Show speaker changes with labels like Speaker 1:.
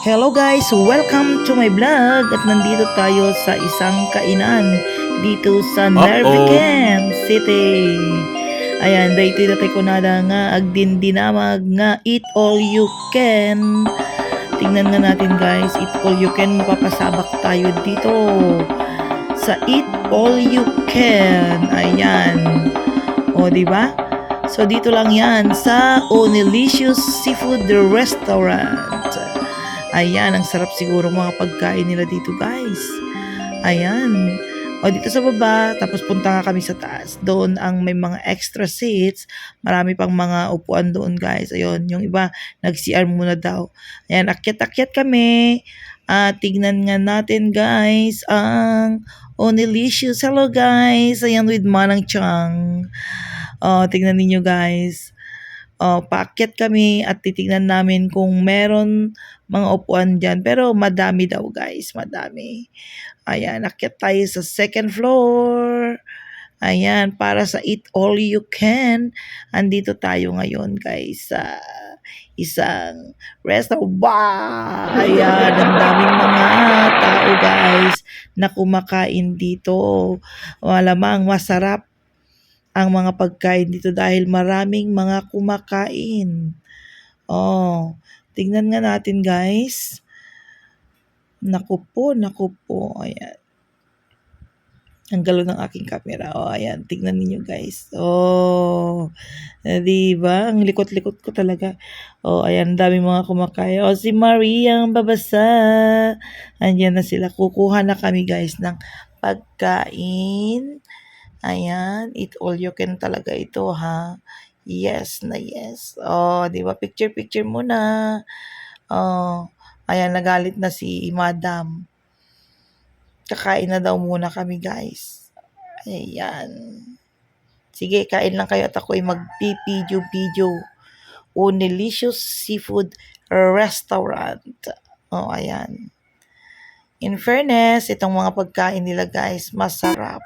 Speaker 1: Hello guys! Welcome to my vlog at nandito tayo sa isang kainan dito sa Nerviken City. Ayan, dito na tayo kunada nga agdindinamag nga eat all you can. Tingnan nga natin guys, eat all you can, mapapasabak tayo dito sa eat all you can. Ayan. O, di ba? So dito lang 'yan sa Onelicious Seafood Restaurant. Ayan, ang sarap siguro mga pagkain nila dito guys. Ayan. O dito sa baba, tapos punta nga kami sa taas. Doon ang may mga extra seats. Marami pang mga upuan doon guys. Ayun, yung iba nag-CR muna daw. Ayan, akyat-akyat kami. Tignan nga natin guys ang Onelicious. Hello guys. Ayan with Manang Chang. Tignan ninyo guys. Paakyat kami at titignan namin kung meron mga upuan dyan. Pero madami daw guys, madami. Ayan, akyat tayo sa second floor. Ayan, para sa eat all you can. Andito tayo ngayon guys sa isang restaurant. Wow! Ayan, ang daming mga tao guys na kumakain dito. Malamang masarap ang mga pagkain dito dahil maraming mga kumakain. Tingnan nga natin guys. Naku po. Ayan. Ang galo ng aking camera. Ayan. Tingnan niyo guys. Diba? Ang likot-likot ko talaga. Ayan. Daming mga kumakain. Si Maria ang babasa. Andiyan na sila. Kukuha na kami guys ng pagkain. Ayan, eat all you can talaga ito ha. Yes na yes. Di ba? Picture muna. Ayan, nagalit na si Madam. Kakain na daw muna kami, guys. Ayan. Sige, kain lang kayo at ako'y mag-video. Onelicious Seafood Restaurant. Ayan. In fairness, itong mga pagkain nila, guys, masarap.